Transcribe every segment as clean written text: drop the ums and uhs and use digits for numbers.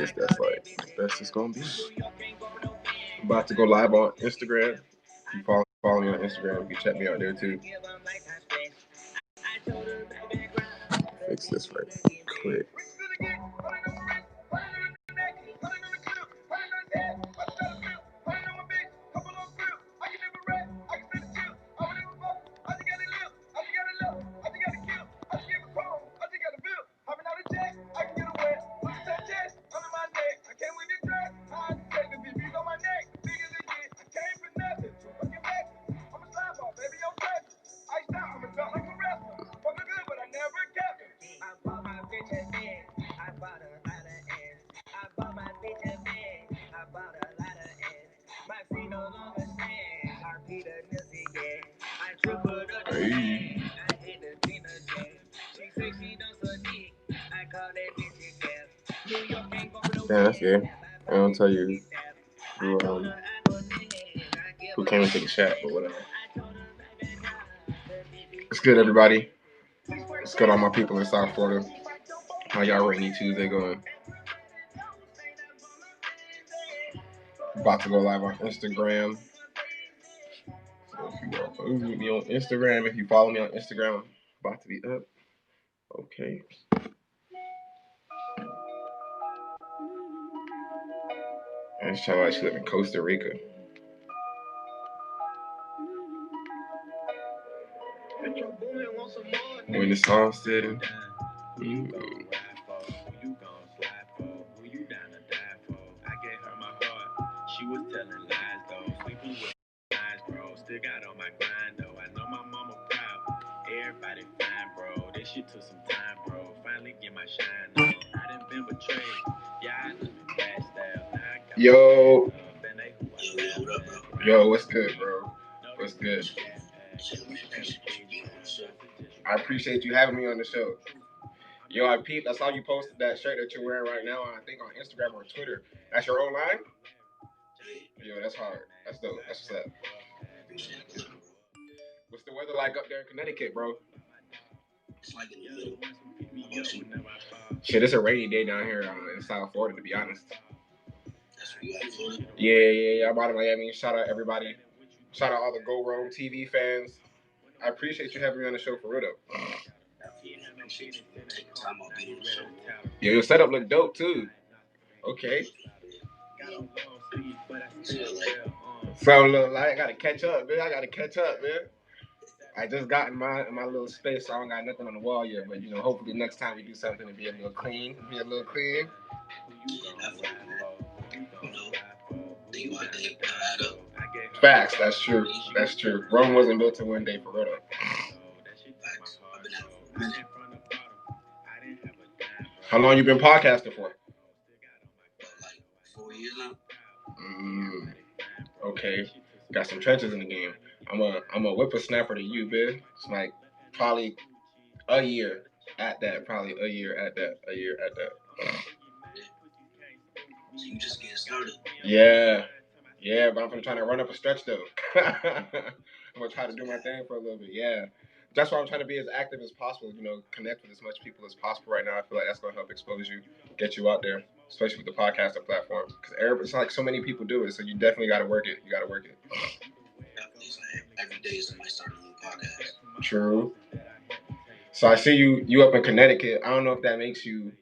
guess that's like the best it's gonna be. I'm about to go live on Instagram. If you follow me on Instagram, you can check me out there too. Fix this right quick. Hey. Yeah, that's good. I don't tell you who came into the chat, but whatever. It's good, everybody. It's good, all my people in South Florida. How y'all rainy Tuesday going? About to go live on Instagram. So if you follow me on Instagram, if you follow me on Instagram, I'm about to be up. Okay. And shout out, she live in Costa Rica. When the song said, she was telling lies though, sleeping with lies, bro. Still got on my grind though. I know my mama proud. Everybody fine, bro. This shit took some time, bro. Finally get my shine though. I done been betrayed. Yeah, I done been backstabbed. Yo. Yo, what's good, bro? What's good? I appreciate you having me on the show. Yo, I peeped. I saw you posted that shirt that you're wearing right now, I think on Instagram or Twitter. That's your own line? Yo, that's hard. That's dope. That's what's up. What's the weather like up there in Connecticut, bro? It's like in the middle. Shit, it's a rainy day down here in South Florida, to be honest. That's where you at, Florida? Yeah. I'm out of Miami. Shout out everybody. Shout out all the GoRomeTv fans. I appreciate you having me on the show for real though. Yeah, your setup look dope too. Okay. So look, like, I gotta catch up, man. I just got in my little space, so I don't got nothing on the wall yet. But hopefully next time we do something, it'll be a little clean. Facts, that's true. Rome wasn't built in one day, for real. How long you been podcasting for? Like 4 years now. Okay, got some trenches in the game. I'm a whippersnapper to you, bitch. It's like probably a year at that. So you just getting started. Yeah, but I'm trying to run up a stretch though. I'm gonna try to do my thing for a little bit. Yeah, that's why I'm trying to be as active as possible. Connect with as much people as possible right now. I feel like that's gonna help expose you, get you out there, especially with the podcasting platform. Because it's like so many people do it, so you definitely got to work it. Every day somebody starting a new podcast. True. So I see you up in Connecticut. I don't know if that makes you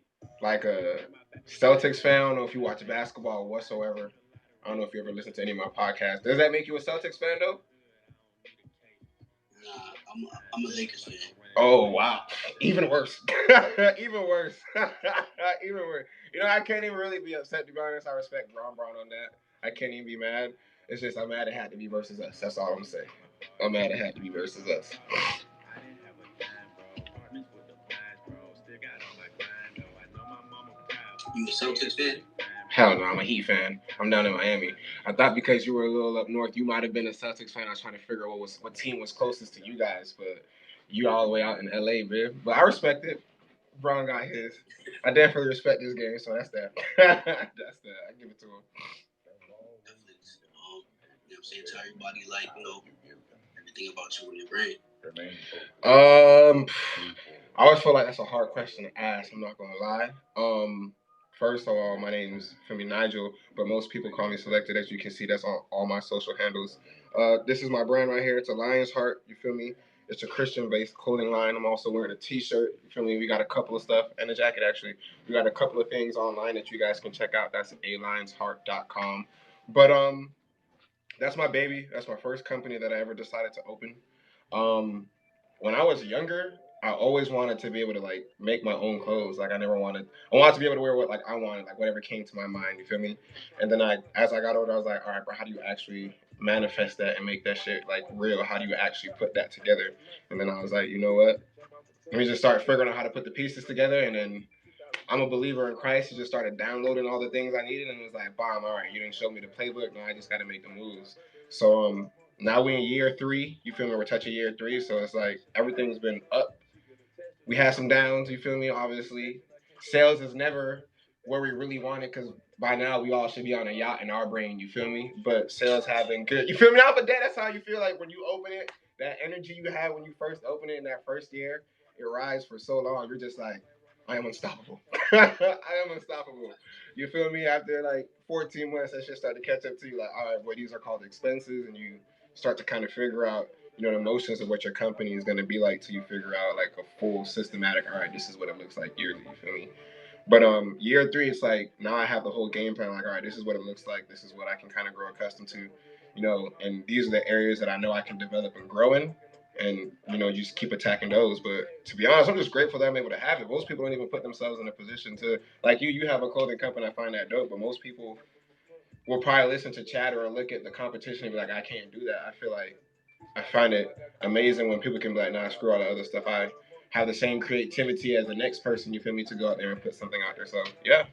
like a Celtics fan. I don't know if you watch basketball whatsoever. I don't know if you ever listen to any of my podcasts. Does that make you a Celtics fan though? Nah, I'm a Lakers fan. Oh wow, even worse. Even worse. I can't even really be upset, to be honest. I respect Brown on that. I can't even be mad. It's just I'm mad it had to be versus us. That's all I'm saying. I'm mad it had to be versus us. You a Celtics fan? Hell no, I'm a Heat fan. I'm down in Miami. I thought because you were a little up north, you might have been a Celtics fan. I was trying to figure out what team was closest to you guys, but you all the way out in LA, man. But I respect it. Brown got his. I definitely respect this game, so that's that. That's that. I give it to him. Definitely. You know what I'm saying? Tell everybody, everything about you and your brain. I always feel like that's a hard question to ask. I'm not gonna lie. First of all, my name's Nigel, but most people call me Sylected. As you can see, that's on all my social handles. This is my brand right here. It's a Lion's Heart. You feel me? It's a Christian-based clothing line. I'm also wearing a T-shirt. You feel me? We got a couple of stuff and a jacket actually. We got a couple of things online that you guys can check out. That's alionsheart.com. But that's my baby. That's my first company that I ever decided to open. Um, when I was younger, I always wanted to be able to like make my own clothes. Like I wanted to be able to wear what like I wanted, like whatever came to my mind. You feel me? And then as I got older, I was like, all right, bro, how do you actually manifest that and make that shit like real? How do you actually put that together? And then I was like, you know what? Let me just start figuring out how to put the pieces together, and then I'm a believer in Christ. He just started downloading all the things I needed, and it was like, bomb. All right, you didn't show me the playbook. Now I just got to make the moves. So now we in year 3. You feel me? We're touching year 3, so it's like everything's been up. We had some downs. You feel me? Obviously, sales is never where we really want it because by now we all should be on a yacht in our brain. You feel me? But sales have been good. You feel me? Now, but that's how you feel like when you open it. That energy you had when you first opened it in that first year, it rides for so long. You're just like, I am unstoppable. I am unstoppable. You feel me? After like 14 months, that shit start to catch up to you. Like, all right, boy, these are called expenses, and you start to kind of figure out, you know, the motions of what your company is going to be like till you figure out like a full systematic. All right, this is what it looks like yearly. You feel me? But year 3, it's like now I have the whole game plan. Like, all right, this is what it looks like. This is what I can kind of grow accustomed to, you know. And these are the areas that I know I can develop and grow in, and you know, you just keep attacking those. But to be honest, I'm just grateful that I'm able to have it. Most people don't even put themselves in a position to like you. You have a clothing company. I find that dope, but most people will probably listen to chatter or look at the competition and be like, I can't do that. I feel like I find it amazing when people can be like, nah, screw all the other stuff. I have the same creativity as the next person, you feel me, to go out there and put something out there. So yeah,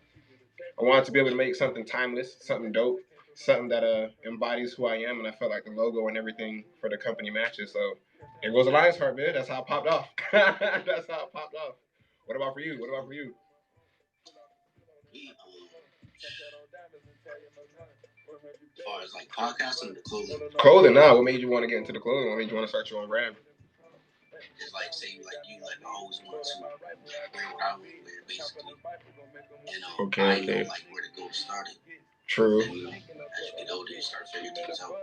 I wanted to be able to make something timeless, something dope, something that embodies who I am, and I felt like the logo and everything for the company matches. So it was a Lion's Heart, man. That's how it popped off. That's how it popped off. What about for you? What about for you? As far as like podcasting or the clothing? Clothing, nah. What made you want to get into the clothing? What made you want to start your own brand? It's like say I always want to wear what I want to wear basically. And I know like where to go started. True. And as you get older, you start figuring things out.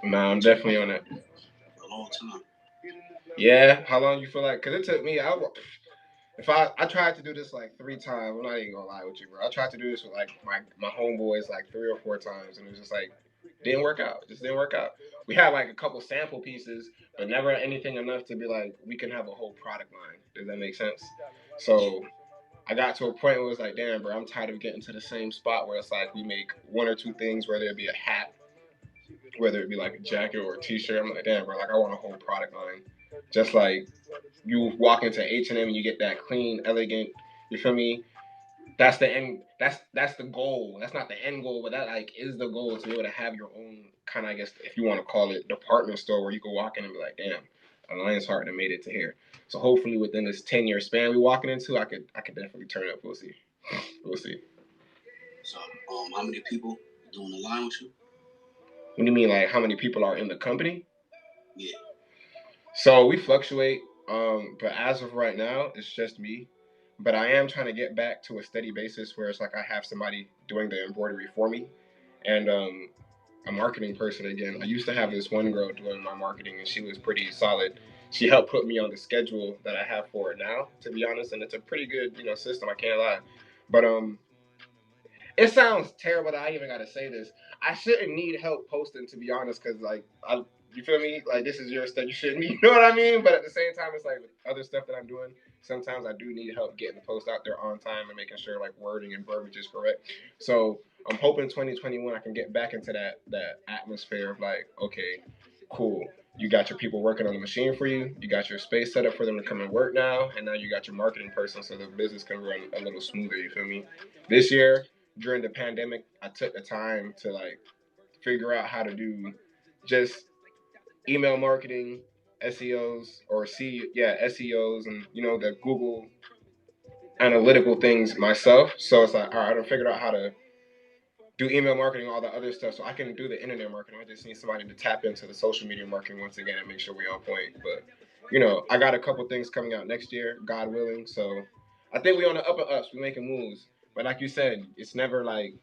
Nah, I'm definitely on that. For a long time. Yeah, how long you feel like? Cause it took me. If I tried to do this like 3 times. I'm not even gonna lie with you, bro. I tried to do this with like my homeboys like 3 or 4 times, and it was just like didn't work out. It just didn't work out. We had like a couple sample pieces, but never anything enough to be like we can have a whole product line. Does that make sense? So I got to a point where it was like, damn, bro, I'm tired of getting to the same spot where it's like we make 1 or 2 things, whether it be a hat, whether it be like a jacket or a T-shirt. I'm like, damn, bro, like I want a whole product line, just like you walk into H&M and you get that clean, elegant. You feel me? That's the end. That's the goal. That's not the end goal, but that like is the goal to be able to have your own kind of, I guess, if you want to call it, department store where you can walk in and be like, damn, a Lion's Heart that made it to here. So hopefully within this 10-year span we walking into, I could definitely turn up. We'll see. We'll see. So how many people doing the line with you? What do you mean, like how many people are in the company? Yeah. So we fluctuate, but as of right now, it's just me. But I am trying to get back to a steady basis where it's like I have somebody doing the embroidery for me, and a marketing person again. I used to have this one girl doing my marketing, and she was pretty solid. She helped put me on the schedule that I have for it now, to be honest, and it's a pretty good, you know, system. I can't lie, but it sounds terrible that I even got to say this. I shouldn't need help posting, to be honest, because like you feel me? Like this is your stuff. You shouldn't. You know what I mean? But at the same time, it's like with other stuff that I'm doing. Sometimes I do need help getting the post out there on time and making sure like wording and verbiage is correct. So I'm hoping 2021 I can get back into that atmosphere of like, okay, cool. You got your people working on the machine for you. You got your space set up for them to come and work now, and now you got your marketing person so the business can run a little smoother. You feel me? This year during the pandemic, I took the time to like figure out how to do just email marketing, SEOs or SEOs and you know the Google analytical things myself. So it's like, all right, I figured out how to do email marketing, all the other stuff, so I can do the internet marketing. I just need somebody to tap into the social media marketing once again and make sure we're on point. But you know, I got a couple things coming out next year, God willing. So I think we on the up and ups. We making moves. But like you said, it's never like,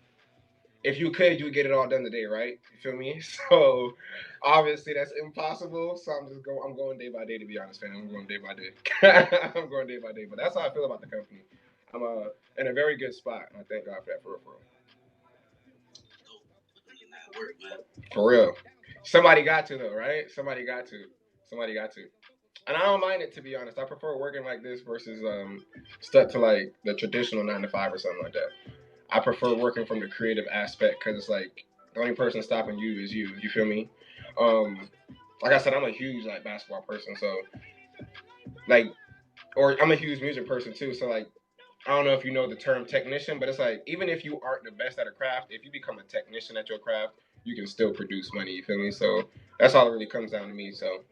if you could, you would get it all done today, right? You feel me? So obviously that's impossible. So I'm going day by day, to be honest, fam. I'm going day by day. I'm going day by day. But that's how I feel about the company. I'm in a very good spot, and I thank God for that, for real. For real. Somebody got to though, right? Somebody got to. Somebody got to. And I don't mind it, to be honest. I prefer working like this versus stuck to like the traditional 9 to 5 or something like that. I prefer working from the creative aspect because it's like the only person stopping you is you. You feel me? Like I said, I'm a huge like basketball person, so like, or I'm a huge music person too. So like, I don't know if you know the term technician, but it's like even if you aren't the best at a craft, if you become a technician at your craft, you can still produce money. You feel me? So that's all it really comes down to me. So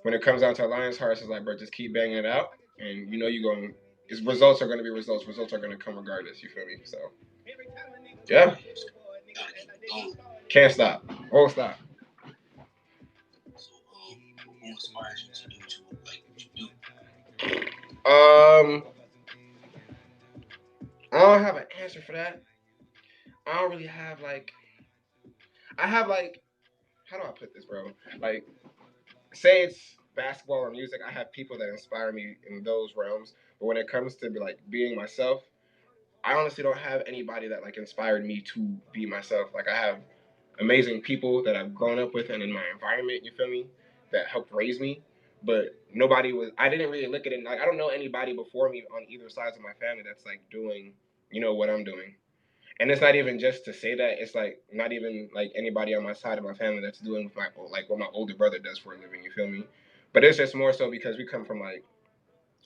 when it comes down to Alliance Hearts, it's like, bro, just keep banging it out, and you know you're going. Its results are going to be results. Results are going to come regardless. You feel me? So yeah, can't stop. Won't stop. Who inspires you to do like what you do? I don't have an answer for that. I don't really have like. I have like. How do I put this, bro? Like, say it's basketball or music. I have people that inspire me in those realms. But when it comes to like being myself, I honestly don't have anybody that like inspired me to be myself. Like I have amazing people that I've grown up with and in my environment, you feel me, that helped raise me. But nobody was, I didn't really look at it, like I don't know anybody before me on either sides of my family that's like doing, what I'm doing. And it's not even just to say that, it's like not even like anybody on my side of my family that's doing with my, like what my older brother does for a living, you feel me? But it's just more so because we come from like,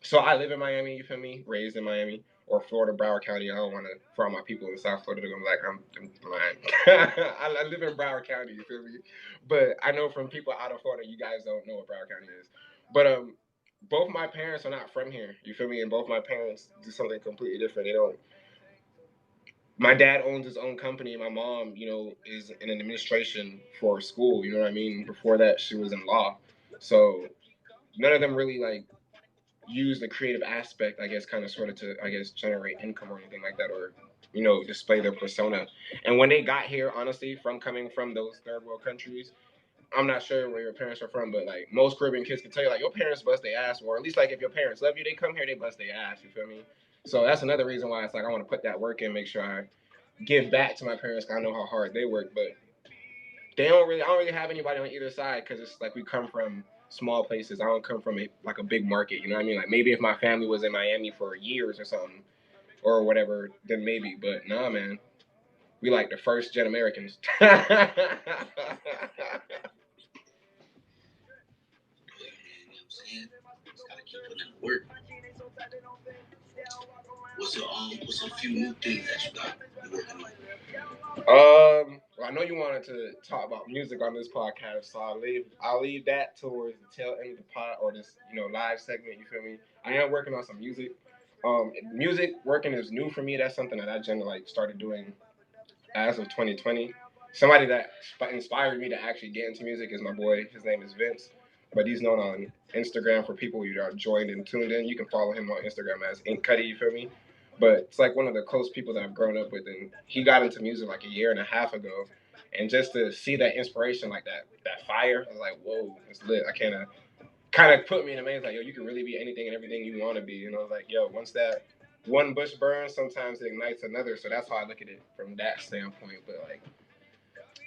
so I live in Miami, you feel me? Raised in Miami or Florida, Broward County. I don't want to, for all my people in South Florida, they're going to be like, I'm lying. I live in Broward County, you feel me? But I know from people out of Florida, you guys don't know what Broward County is. But both my parents are not from here, you feel me? And both my parents do something completely different. They don't. My dad owns his own company. My mom, is in an administration for a school. You know what I mean? Before that, she was in law. So none of them really like use the creative aspect, I guess, kind of sort of to, I guess, generate income or anything like that, or display their persona. And when they got here, honestly, from coming from those third world countries, I'm not sure where your parents are from, but like most Caribbean kids can tell you, like your parents bust their ass, or at least like if your parents love you, they come here, they bust their ass. You feel me? So that's another reason why it's like I want to put that work in, make sure I give back to my parents. 'Cause I know how hard they work, but I don't really have anybody on either side because it's like we come from small places. I don't come from like a big market. You know what I mean? Like maybe if my family was in Miami for years or something or whatever, then maybe. But nah, man, we like the first gen Americans. Work. What's a few new things that you got working on? Well, I know you wanted to talk about music on this podcast, so I'll leave that towards the tail end of the pod or this live segment. You feel me? I am working on some music. Music working is new for me. That's something that I generally like started doing as of 2020. Somebody that inspired me to actually get into music is my boy. His name is Vince, but he's known on Instagram for people who are joined and tuned in. You can follow him on Instagram as Ink Cuddy, you feel me? But it's like one of the close people that I've grown up with, and he got into music like a year and a half ago. And just to see that inspiration, like that fire, I was like, whoa, it's lit. I can't kind of put me in a maze like, yo, you can really be anything and everything you want to be. Like, yo, once that one bush burns, sometimes it ignites another. So that's how I look at it from that standpoint. But like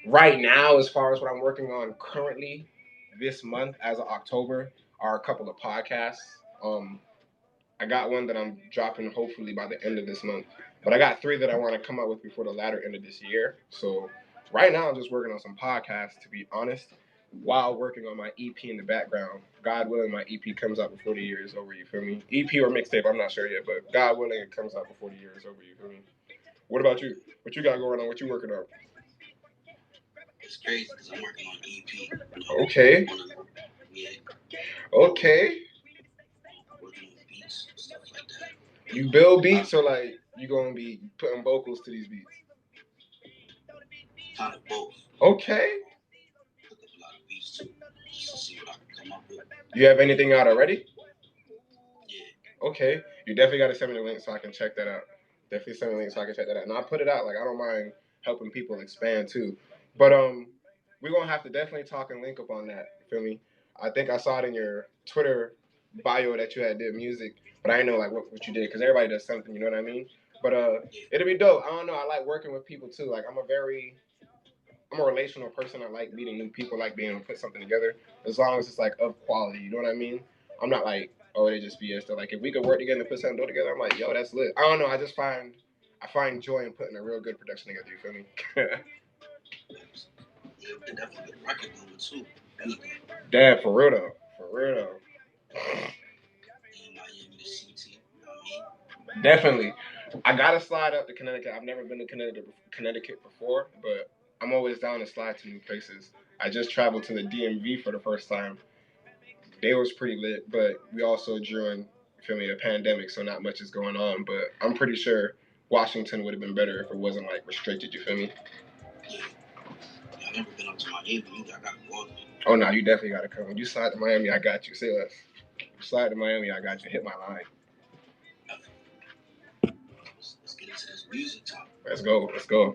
right now, as far as what I'm working on currently this month as of October, are a couple of podcasts. I got one that I'm dropping hopefully by the end of this month. But I got 3 that I want to come out with before the latter end of this year. So right now I'm just working on some podcasts, to be honest, while working on my EP in the background. God willing, my EP comes out before the year is over, you feel me? EP or mixtape, I'm not sure yet, but God willing, it comes out before the year is over, you feel me? What about you? What you got going on? What you working on? It's crazy because I'm working on EP. Okay. Yeah. Okay. Working on beats, stuff like that. You build beats or like you gonna be putting vocals to these beats? Kind of both. Okay. Look up a lot of beats too, just to see what I can come up with. You have anything out already? Yeah. Okay. You definitely gotta send me the link so I can check that out. Definitely send me a link so I can check that out. And I'll put it out. Like, I don't mind helping people expand too. But we're gonna have to definitely talk and link up on that. You feel me? I think I saw it in your Twitter bio that you had did music, but I didn't know like what you did because everybody does something. You know what I mean? But it'll be dope. I don't know. I like working with people too. Like I'm a relational person. I like meeting new people. I like being able to put something together as long as it's like of quality. You know what I mean? I'm not like, oh, they just BS. So like if we could work together and put something together, I'm like, yo, that's lit. I don't know. I find joy in putting a real good production together. You feel me? Yeah, we could definitely get a record going too. Anything. Damn, for real though. For real though. In Miami, the CT. You know what I mean? Definitely. I gotta slide up to Connecticut. I've never been to Connecticut before, but I'm always down to slide to new places. I just traveled to the DMV for the first time. They was pretty lit, but we also during, you feel me, the pandemic, so not much is going on. But I'm pretty sure Washington would have been better if it wasn't like restricted. You feel me? Yeah. I've never been up to Miami either. I got to go out there. Oh no, you definitely gotta come. When you slide to Miami, I got you. Say less. You slide to Miami, I got you. Hit my line. Let's get into this music talk. Let's go. Let's go.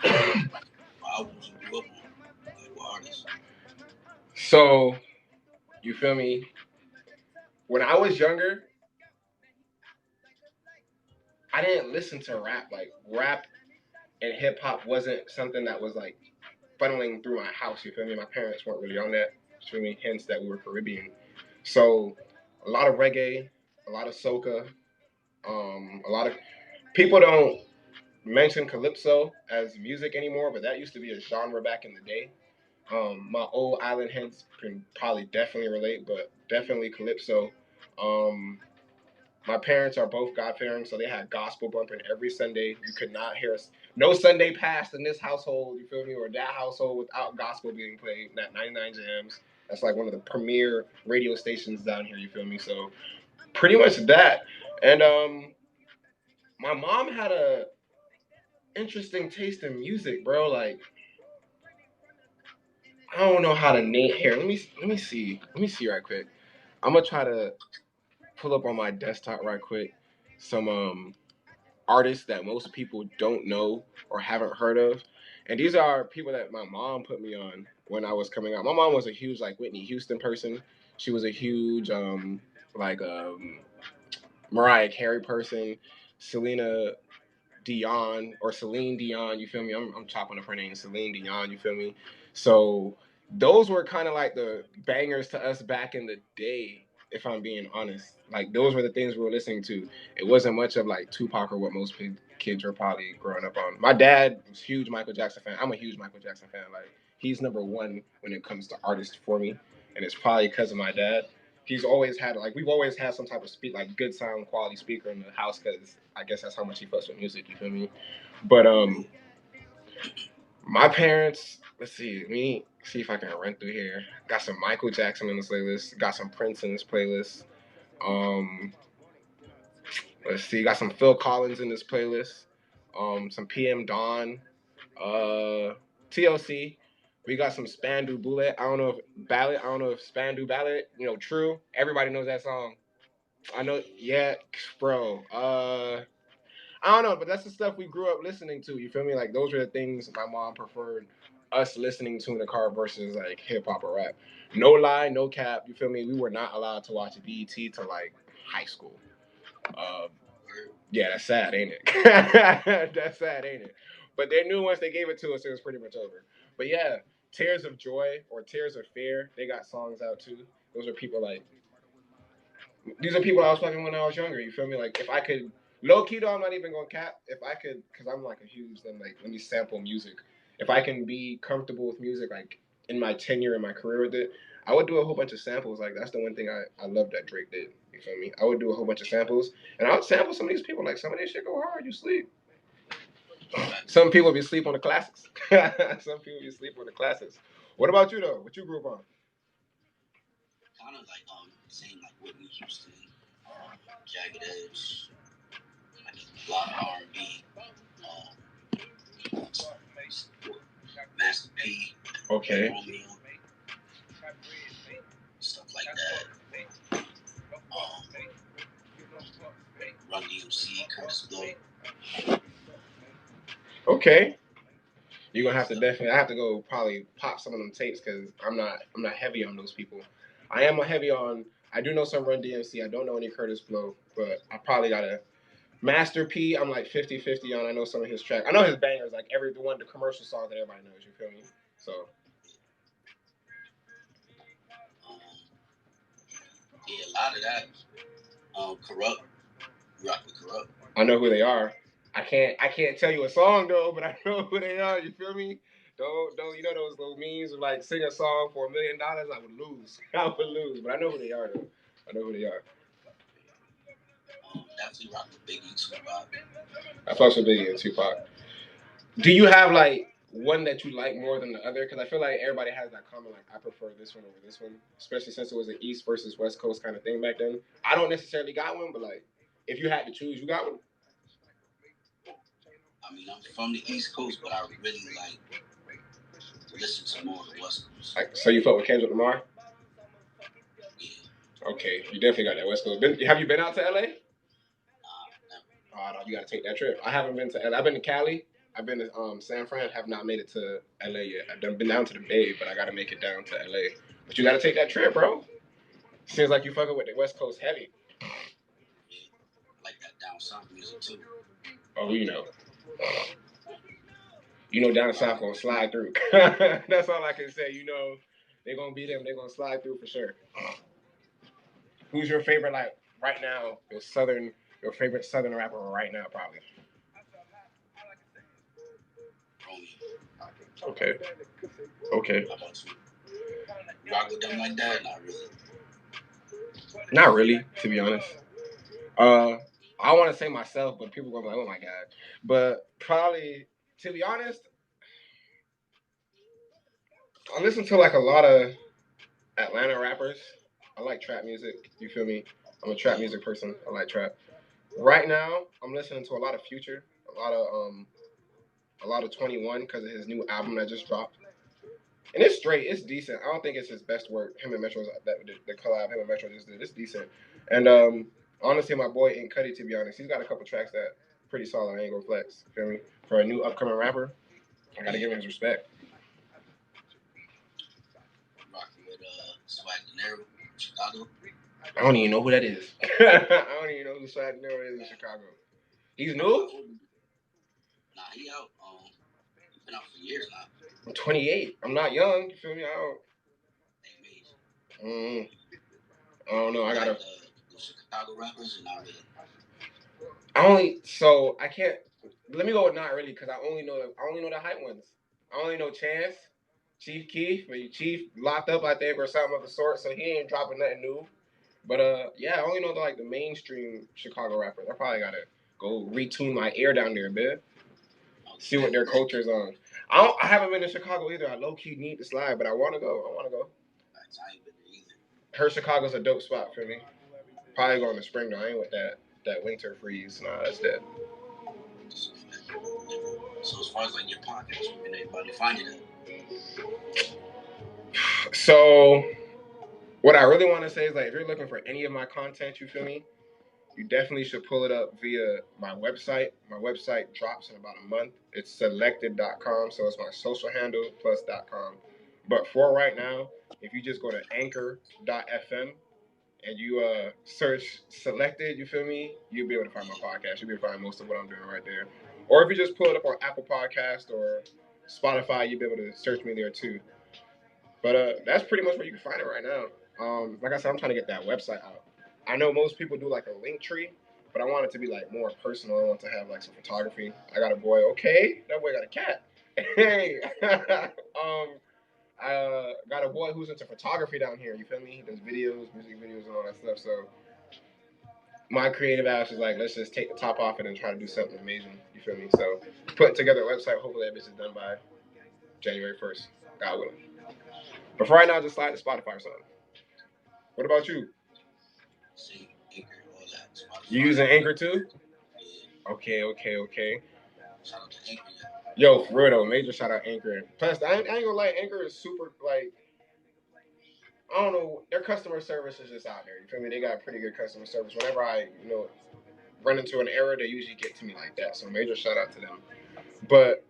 Albums you grew up on, like what artists? So, you feel me? When I was younger, I didn't listen to rap. Like rap and hip hop wasn't something that was like funneling through my house. You feel me? My parents weren't really on that. You feel me? Hence that we were Caribbean. So a lot of reggae, a lot of soca, a lot of people don't mention calypso as music anymore, but that used to be a genre back in the day. My old island heads can probably definitely relate, but definitely calypso. Um, my parents are both God-fearing, so they had gospel bumping every Sunday. You could not hear us. No Sunday passed in this household, you feel me, or that household without gospel being played. That 99 Jams. That's like one of the premier radio stations down here, you feel me? So pretty much that. And my mom had a interesting taste in music, bro. Like I don't know how to name here. Let me see right quick. I'm gonna try to pull up on my desktop right quick some artists that most people don't know or haven't heard of. And these are people that my mom put me on when I was coming out. My mom was a huge like Whitney Houston person. She was a huge like Mariah Carey person, Selena Dion or Celine Dion, you feel me? I'm chopping up her name, Celine Dion, you feel me? So those were kind of like the bangers to us back in the day, if I'm being honest. Like those were the things we were listening to. It wasn't much of like Tupac or what most kids were probably growing up on. My dad was a huge Michael Jackson fan. I'm a huge Michael Jackson fan. Like he's number one when it comes to artists for me, and it's probably because of my dad. He's always had like we've always had some type of like good sound quality speaker in the house because I guess that's how much he fucks with music. You feel me? But my parents. Let's see. Let me see if I can run through here. Got some Michael Jackson in this playlist. Got some Prince in this playlist. Um, let's see. Got some Phil Collins in this playlist. Some PM Dawn. TLC. We got some Spandu Bullet. I don't know if Spandu Ballad. You know, True. Everybody knows that song. I know. Yeah, bro. I don't know, but that's the stuff we grew up listening to. You feel me? Like those are the things my mom preferred us listening to in the car versus like hip hop or rap. No lie, no cap. You feel me? We were not allowed to watch BET till like high school. Uh, yeah, that's sad, ain't it? That's sad, ain't it? But they knew once they gave it to us, it was pretty much over. But yeah, Tears of Joy or Tears of Fear, they got songs out too. Those are people like these are people I was fucking when I was younger. You feel me? Like if I could, low key though, I'm not even gonna cap. If I could, cause I'm like a huge, then like let me sample music. If I can be comfortable with music, like in my tenure in my career with it, I would do a whole bunch of samples. Like that's the one thing I love that Drake did. You feel me? I would do a whole bunch of samples, and I would sample some of these people. Like some of this shit go hard. You sleep. Some people be sleep on the classics. Some people be sleep on the classics. What about you though? What you grew up on? Kind of like same like Whitney Houston, Jagged Edge, like a lot of R&B, Master P, Okay. Romeo, stuff like that. Run DMC, Curtis Blow. Okay. You're gonna have to definitely. I have to go probably pop some of them tapes because I'm not heavy on those people. I am a heavy on. I do know some Run DMC. I don't know any Curtis Blow, but I probably gotta. Master P, I'm like 50-50 on. I know some of his tracks. I know his bangers, like the commercial songs that everybody knows. You feel me? So. Yeah, a lot of that. Corrupt. Rock with Corrupt. I know who they are. I can't tell you a song though, but I know who they are. You feel me? Don't you know those little memes of like sing a song for $1 million? I would lose. I would lose, but I know who they are though. I know who they are. Definitely rock with Biggie and Tupac. I fuck with Biggie and Tupac. Do you have like one that you like more than the other? Because I feel like everybody has that comment, like I prefer this one over this one, especially since it was an East versus West Coast kind of thing back then. I don't necessarily got one, but like if you had to choose, you got one. I mean, I'm from the East Coast, but I really like listen to more of the West Coast. Like, so you fuck with Kendrick Lamar? Yeah. Okay, you definitely got that West Coast. Have you been out to LA? Never. Oh, no, you gotta take that trip. I haven't been to LA. I've been to Cali. I've been to San Fran. Have not made it to LA yet. I've been down to the Bay, but I gotta make it down to LA. But you gotta take that trip, bro. Seems like you fucking with the West Coast heavy. Yeah, I like that down south music too. Oh, you know. You know down south gonna slide through. That's all I can say. You know, they're gonna be them. They're gonna slide through for sure. Who's your favorite, like, right now, your favorite Southern rapper right now, probably? Okay. Okay. How about you? Rock with them like that? Not really. Not really, to be honest. I want to say myself, but people gonna be like, "Oh my god!" But probably, to be honest, I listen to like a lot of Atlanta rappers. I like trap music. You feel me? I'm a trap music person. I like trap. Right now, I'm listening to a lot of Future, a lot of 21 because of his new album that just dropped. And it's straight. It's decent. I don't think it's his best work. Him and Metro's the collab him and Metro just did. It's decent. And honestly, my boy Ink Cudi, to be honest, he's got a couple tracks that pretty solid. I ain't gonna flex. Feel me? For a new upcoming rapper, I gotta give him his respect. Rocking with Swag De Niro, Chicago. I don't even know who that is. I don't even know who Swag De Niro is in Chicago. He's new? Nah, he out. He's been out for years now. I'm 28. I'm not young. You feel me? I don't know. I gotta. The Chicago rappers are not really. I can't. Let me go with not really because I only know the hype ones. I only know Chance, Chief Keef, Chief locked up I think or something of the sort. So he ain't dropping nothing new. But yeah, I only know the mainstream Chicago rappers. I probably gotta go retune my ear down there, man. See what their culture's on. I haven't been to Chicago either. I low key need to slide, but I wanna go. I ain't been there either. Heard Chicago's a dope spot for me. Probably go in the spring though. I ain't with that winter freeze. Nah, that's dead. So as far as like your podcast, where can everybody find it at? So what I really want to say is like if you're looking for any of my content, you feel me? You definitely should pull it up via my website. My website drops in about a month. It's Sylected.com, so it's my social handle plus.com. But for right now, if you just go to anchor.fm and you search Sylected, you feel me? You'll be able to find my podcast. You'll be able to find most of what I'm doing right there. Or if you just pull it up on Apple Podcast or Spotify, you'll be able to search me there too. But that's pretty much where you can find it right now. Like I said, I'm trying to get that website out. I know most people do like a link tree, but I want it to be like more personal. I want to have like some photography. I got a boy. Okay, that boy got a cat. Hey, I got a boy who's into photography down here. You feel me? He does videos, music videos, and all that stuff. So my creative ass is like, let's just take the top off it and try to do something amazing. You feel me? So putting together a website. Hopefully that bitch is done by January 1st. God willing. But for right now, just slide to Spotify or something. What about you? See, Anchor, all that. Spotify. You using Anchor too? Yeah. Okay. Shout out to Anchor. Yo, for real though, major shout out Anchor. Plus, I ain't gonna lie, Anchor is super like, I don't know, their customer service is just out there. You feel me? They got pretty good customer service. Whenever I, run into an error, they usually get to me like that. So major shout out to them. But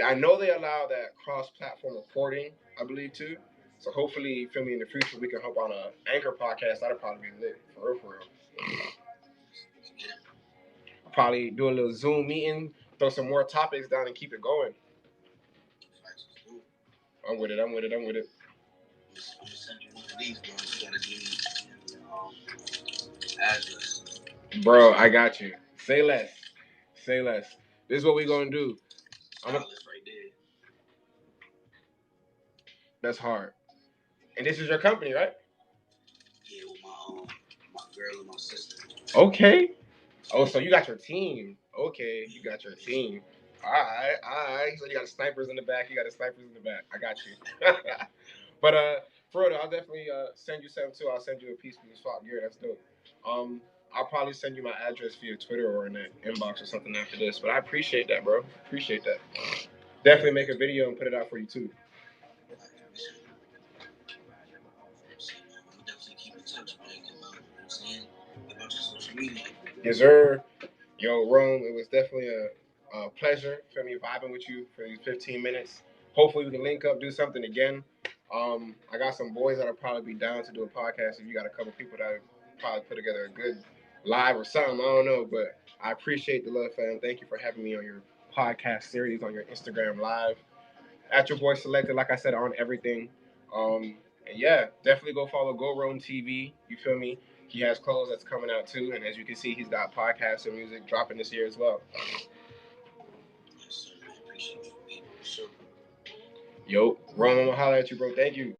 I know they allow that cross-platform recording, I believe, too. So hopefully, you feel me, in the future, we can hop on a Anchor podcast. That'll probably be lit, for real, for real. Probably do a little Zoom meeting, throw some more topics down, and keep it going. I'm with it. I'm with it. I'm with it. Bro, I got you. Say less. Say less. This is what we're going to do. That's hard. And this is your company, right? Yeah, with my girl and my sister. Okay. Oh, so you got your team. Okay, you got your team. All right. So you got snipers in the back. You got snipers in the back. I got you. But for real, I'll definitely send you something too. I'll send you a piece for the swap gear. That's dope. I'll probably send you my address via Twitter or in the inbox or something after this. But I appreciate that, bro. Appreciate that. Definitely make a video and put it out for you too. Yes, sir. Yo, Rome, it was definitely a pleasure for me vibing with you for these 15 minutes. Hopefully we can link up, do something again. I got some boys that'll probably be down to do a podcast. If you got a couple people that probably put together a good live or something, I don't know. But I appreciate the love, fam. Thank you for having me on your podcast series, on your Instagram live. At your boy Sylected, like I said, on everything. And yeah, definitely go follow GoRomeTv. You feel me? He has clothes that's coming out too, and as you can see, he's got podcasts and music dropping this year as well. Yo, Rome, I'm gonna holler at you, bro. Thank you.